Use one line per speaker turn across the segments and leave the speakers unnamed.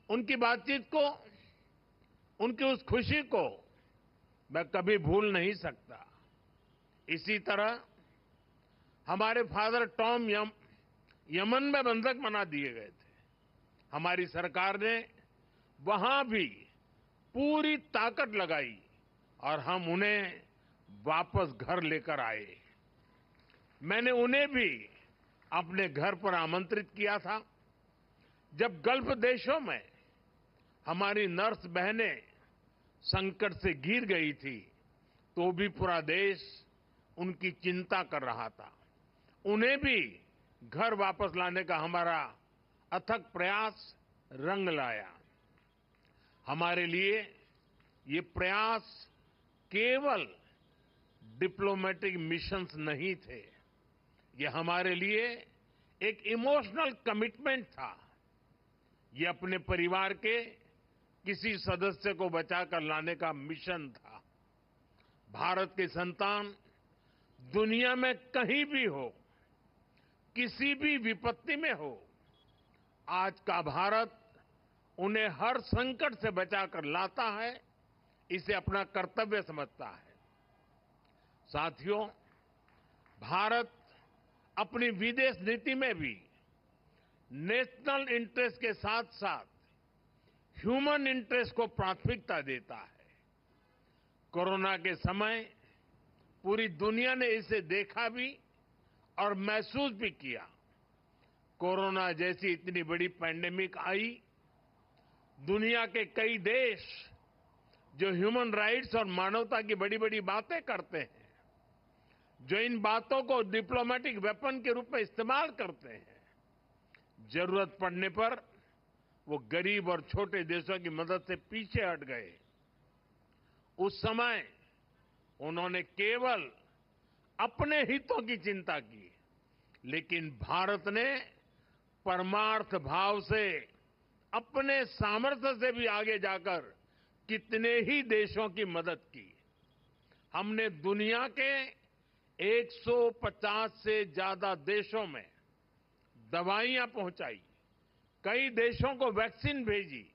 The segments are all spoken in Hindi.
उनकी बातचीत को, उनकी उस खुशी को मैं कभी भूल नहीं सकता। इसी तरह हमारे फादर टॉम यमन में बंधक बना दिए गए थे। हमारी सरकार ने वहां भी पूरी ताकत लगाई और हम उन्हें वापस घर लेकर आए। मैंने उन्हें भी अपने घर पर आमंत्रित किया था। जब गल्फ देशों में हमारी नर्स बहनें संकट से घिर गई थी, तो भी पूरा देश उनकी चिंता कर रहा था। उन्हें भी घर वापस लाने का हमारा अथक प्रयास रंग लाया। हमारे लिए ये प्रयास केवल डिप्लोमेटिक मिशंस नहीं थे, ये हमारे लिए एक इमोशनल कमिटमेंट था। ये अपने परिवार के किसी सदस्य को बचाकर लाने का मिशन था। भारत के संतान दुनिया में कहीं भी हो, किसी भी विपत्ति में हो, आज का भारत उन्हें हर संकट से बचाकर लाता है, इसे अपना कर्तव्य समझता है। साथियों, भारत अपनी विदेश नीति में भी नेशनल इंटरेस्ट के साथ साथ ह्यूमन इंटरेस्ट को प्राथमिकता देता है। कोरोना के समय पूरी दुनिया ने इसे देखा भी और महसूस भी किया। कोरोना जैसी इतनी बड़ी पैंडेमिक आई, दुनिया के कई देश जो ह्यूमन राइट्स और मानवता की बड़ी बड़ी बातें करते हैं, जो इन बातों को डिप्लोमेटिक वेपन के रूप में इस्तेमाल करते हैं, जरूरत पड़ने पर वो गरीब और छोटे देशों की मदद से पीछे हट गए। उस समय उन्होंने केवल अपने हितों की चिंता की, लेकिन भारत ने परमार्थ भाव से अपने सामर्थ्य से भी आगे जाकर कितने ही देशों की मदद की। हमने दुनिया के 150 से ज्यादा देशों में दवाइयां पहुंचाई, कई देशों को वैक्सीन भेजी।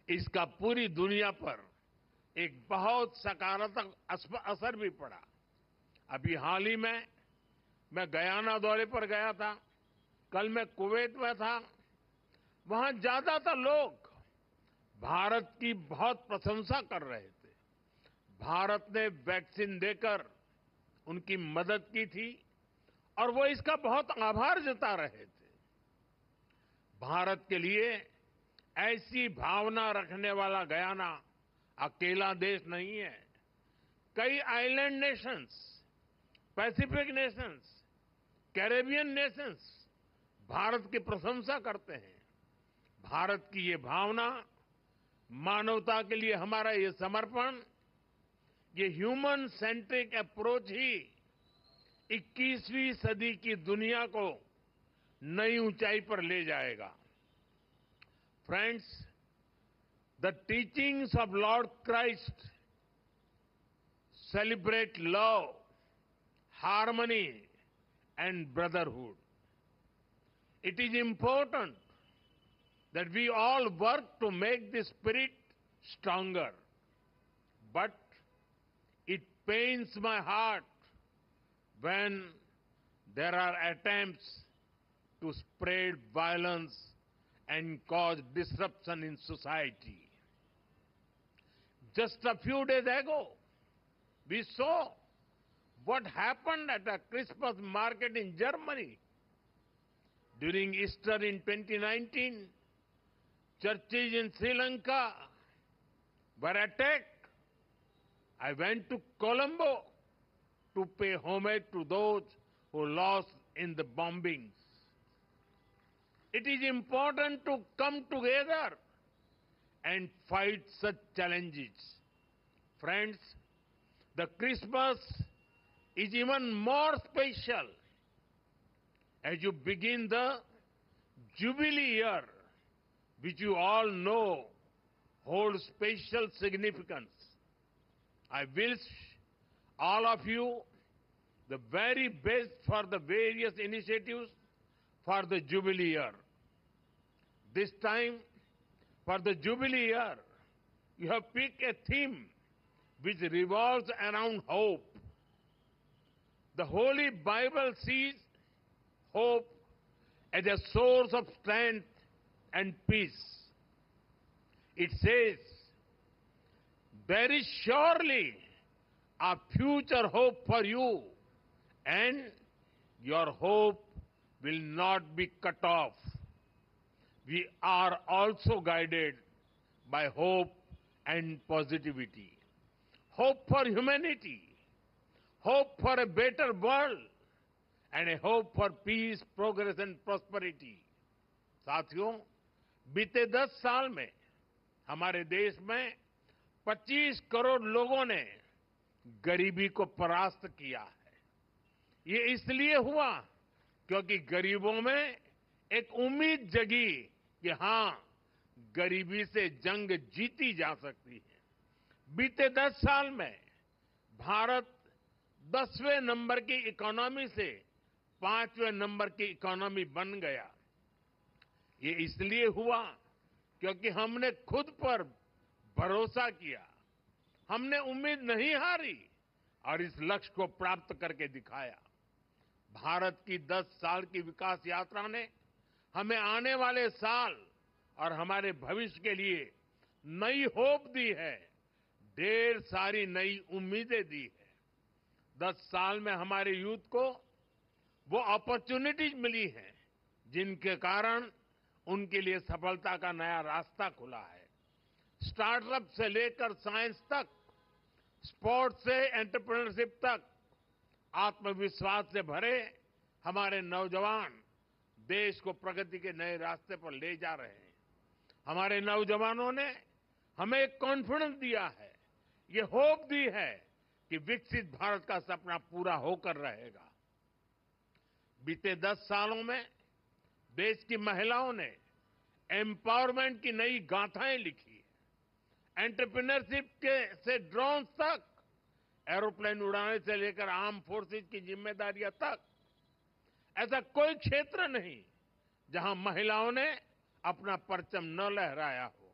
इसका पूरी दुनिया पर एक बहुत सकारात्मक असर भी पड़ा। अभी हाल ही में मैं गयाना दौरे पर गया था, कल मैं कुवैत में था। वहां ज्यादातर लोग भारत की बहुत प्रशंसा कर रहे थे। भारत ने वैक्सीन देकर उनकी मदद की थी और वो इसका बहुत आभार जता रहे थे। भारत के लिए ऐसी भावना रखने वाला गयाना अकेला देश नहीं है। कई island Nations, Pacific Nations, Caribbean Nations Bharat की प्रशंसा करते हैं। भारत की ये भावना, मानवता के लिए हमारा ये समर्पण, ये ह्यूमन सेंट्रिक अप्रोच ही 21वीं सदी की दुनिया को नई ऊंचाई पर ले जाएगा। Friends, the teachings of Lord Christ celebrate love, harmony, and brotherhood. It is important that we all work to make this spirit stronger. But it pains my heart when there are attempts to spread violence and cause disruption in society. Just a few days ago, we saw what happened at a Christmas market in Germany. During Easter in 2019, churches in Sri Lanka were attacked. I went to Colombo to pay homage to those who lost in the bombings. It is important to come together and fight such challenges. Friends, the Christmas is even more special as you begin the Jubilee year, which you all know holds special significance. I wish all of you the very best for the various initiatives for the Jubilee year. This time, For the Jubilee year, you have picked a theme which revolves around hope. The Holy Bible sees hope as a source of strength and peace. It says, there is surely a future hope for you, and your hope will not be cut off. We are also guided by hope and positivity. Hope for humanity, hope for a better world, and a hope for peace, progress and prosperity. साथियों, बीते 10 साल में हमारे देश में 25 करोड़ लोगों ने गरीबी को परास्त किया है। ये इसलिए हुआ क्योंकि गरीबों में एक उम्मीद जगी कि हां, गरीबी से जंग जीती जा सकती है। बीते 10 साल में भारत 10वें नंबर की इकोनॉमी से 5वें नंबर की इकोनॉमी बन गया। ये इसलिए हुआ क्योंकि हमने खुद पर भरोसा किया, हमने उम्मीद नहीं हारी और इस लक्ष्य को प्राप्त करके दिखाया। भारत की 10 साल की विकास यात्रा ने हमें आने वाले साल और हमारे भविष्य के लिए नई होप दी है, ढेर सारी नई उम्मीदें दी है। 10 साल में हमारे यूथ को वो अपॉर्चुनिटीज मिली हैं जिनके कारण उनके लिए सफलता का नया रास्ता खुला है। स्टार्टअप से लेकर साइंस तक, स्पोर्ट्स से एंटरप्रेन्योरशिप तक, आत्मविश्वास से भरे हमारे नौजवान देश को प्रगति के नए रास्ते पर ले जा रहे हैं। हमारे नौजवानों ने हमें एक कॉन्फिडेंस दिया है, ये होप दी है कि विकसित भारत का सपना पूरा होकर रहेगा। बीते 10 सालों में देश की महिलाओं ने एम्पावरमेंट की नई गाथाएं लिखी है। एंटरप्रेन्योरशिप के से ड्रोन तक, एरोप्लेन उड़ाने से लेकर आर्म फोर्सेज की जिम्मेदारियां तक, ऐसा कोई क्षेत्र नहीं जहां महिलाओं ने अपना परचम न लहराया हो।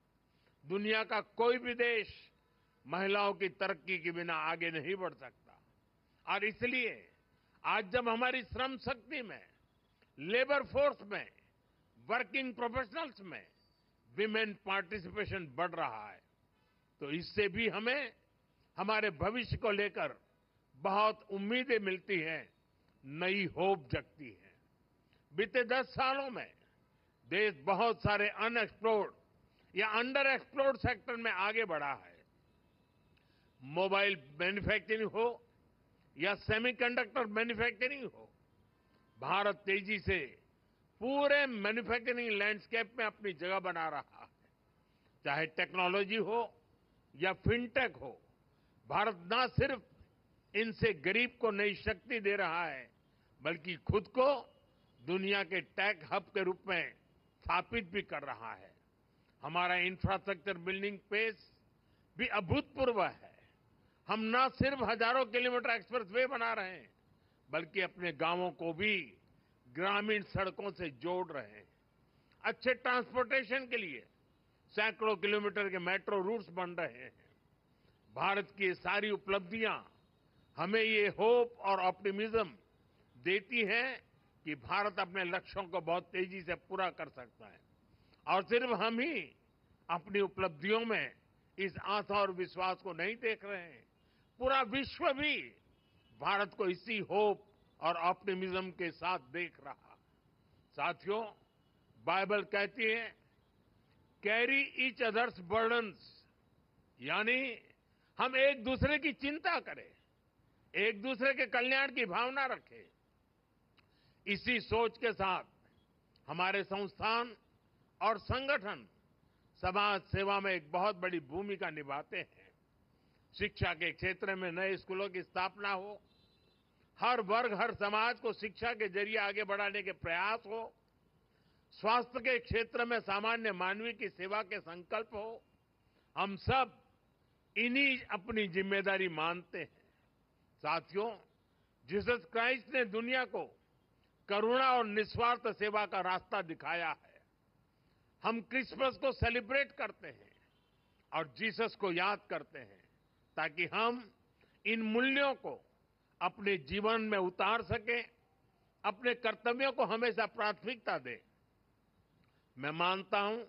दुनिया का कोई भी देश महिलाओं की तरक्की के बिना आगे नहीं बढ़ सकता और इसलिए आज जब हमारी श्रम शक्ति में, लेबर फोर्स में, वर्किंग प्रोफेशनल्स में विमेन पार्टिसिपेशन बढ़ रहा है तो इससे भी हमें हमारे भविष्य को लेकर बहुत उम्मीदें मिलती हैं, नई होप जगती है। बीते 10 सालों में देश बहुत सारे अनएक्सप्लोर्ड या अंडर एक्सप्लोर्ड सेक्टर में आगे बढ़ा है। मोबाइल मैन्युफैक्चरिंग हो या सेमीकंडक्टर मैन्युफैक्चरिंग हो, भारत तेजी से पूरे मैन्युफैक्चरिंग लैंडस्केप में अपनी जगह बना रहा है। चाहे टेक्नोलॉजी हो या फिनटेक हो, भारत न सिर्फ इनसे गरीब को नई शक्ति दे रहा है बल्कि खुद को दुनिया के टेक हब के रूप में स्थापित भी कर रहा है। हमारा इंफ्रास्ट्रक्चर बिल्डिंग पेस भी अभूतपूर्व है। हम न सिर्फ हजारों किलोमीटर एक्सप्रेस वे बना रहे हैं बल्कि अपने गांवों को भी ग्रामीण सड़कों से जोड़ रहे हैं। अच्छे ट्रांसपोर्टेशन के लिए सैकड़ों किलोमीटर के मेट्रो रूट्स बन रहे हैं। भारत की ये सारी उपलब्धियां हमें ये होप और ऑप्टिमिज्म देती हैं कि भारत अपने लक्ष्यों को बहुत तेजी से पूरा कर सकता है और सिर्फ हम ही अपनी उपलब्धियों में इस आशा और विश्वास को नहीं देख रहे हैं, पूरा विश्व भी भारत को इसी होप और ऑप्टिमिज्म के साथ देख रहा। साथियों, बाइबल कहती है, कैरी ईच अदर्स बर्डन्स, यानी हम एक दूसरे की चिंता करें, एक दूसरे के कल्याण की भावना रखें। इसी सोच के साथ हमारे संस्थान और संगठन समाज सेवा में एक बहुत बड़ी भूमिका निभाते हैं। शिक्षा के क्षेत्र में नए स्कूलों की स्थापना हो, हर वर्ग हर समाज को शिक्षा के जरिए आगे बढ़ाने के प्रयास हो, स्वास्थ्य के क्षेत्र में सामान्य मानवीय की सेवा के संकल्प हो, हम सब इन्हीं अपनी जिम्मेदारी मानते हैं। साथियों, जीसस क्राइस्ट ने दुनिया को करुणा और निस्वार्थ सेवा का रास्ता दिखाया है। हम क्रिसमस को सेलिब्रेट करते हैं और जीसस को याद करते हैं ताकि हम इन मूल्यों को अपने जीवन में उतार सकें, अपने कर्तव्यों को हमेशा प्राथमिकता दें। मैं मानता हूं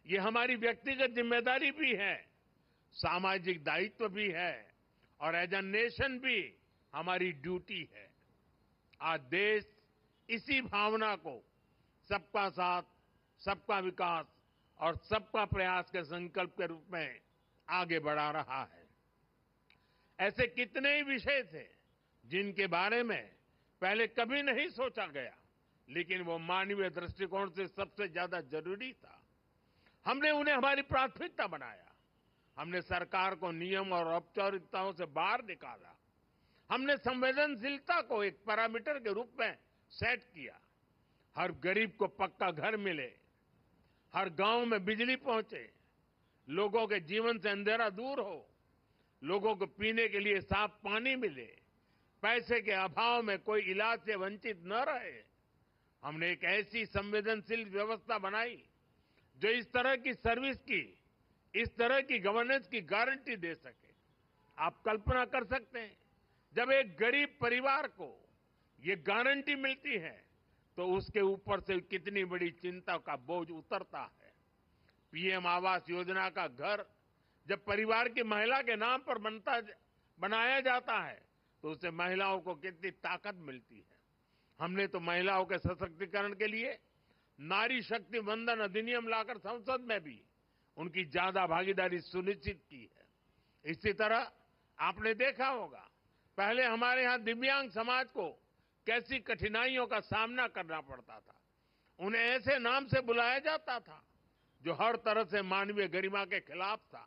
ये हमारी व्यक्तिगत जिम्मेदारी भी है, सामाजिक दायित्व भी है और एज अ नेशन भी हमारी ड्यूटी है। आज देश इसी भावना को सबका साथ, सबका विकास और सबका प्रयास के संकल्प के रूप में आगे बढ़ा रहा है। ऐसे कितने ही विषय थे जिनके बारे में पहले कभी नहीं सोचा गया, लेकिन वो मानवीय दृष्टिकोण से सबसे ज्यादा जरूरी था। हमने उन्हें हमारी प्राथमिकता बनाया। हमने सरकार को नियम और औपचारिकताओं से बाहर निकाला। हमने संवेदनशीलता को एक पैरामीटर के रूप में सेट किया। हर गरीब को पक्का घर मिले, हर गांव में बिजली पहुंचे, लोगों के जीवन से अंधेरा दूर हो, लोगों को पीने के लिए साफ पानी मिले, पैसे के अभाव में कोई इलाज से वंचित न रहे। हमने एक ऐसी संवेदनशील व्यवस्था बनाई जो इस तरह की सर्विस की, इस तरह की गवर्नेंस की गारंटी दे सके। आप कल्पना कर सकते हैं, जब एक गरीब परिवार को ये गारंटी मिलती है तो उसके ऊपर से कितनी बड़ी चिंता का बोझ उतरता है। पीएम आवास योजना का घर जब परिवार की महिला के नाम पर बनाया जाता है तो उससे महिलाओं को कितनी ताकत मिलती है। हमने तो महिलाओं के सशक्तिकरण के लिए नारी शक्ति वंदन अधिनियम लाकर संसद में भी उनकी ज्यादा भागीदारी सुनिश्चित की है। इसी तरह आपने देखा होगा, पहले हमारे यहां दिव्यांग समाज को कैसी कठिनाइयों का सामना करना पड़ता था। उन्हें ऐसे नाम से बुलाया जाता था जो हर तरह से मानवीय गरिमा के खिलाफ था।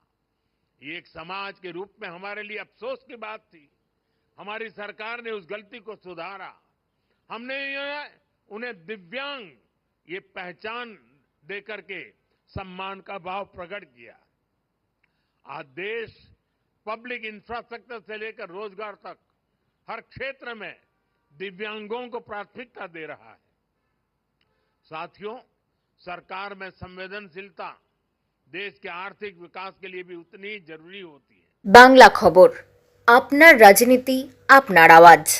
ये एक समाज के रूप में हमारे लिए अफसोस की बात थी। हमारी सरकार ने उस गलती को सुधारा। हमने उन्हें दिव्यांग ये पहचान देकर के सम्मान का भाव प्रकट किया। आज देश पब्लिक इंफ्रास्ट्रक्चर से लेकर रोजगार तक हर क्षेत्र में दिव्यांगों को प्राथमिकता दे रहा है। साथियों, सरकार में संवेदनशीलता देश के आर्थिक विकास के लिए भी उतनी ही जरूरी होती है।
बांग्ला खबर, आपनार राजनीति आपनार आवाज।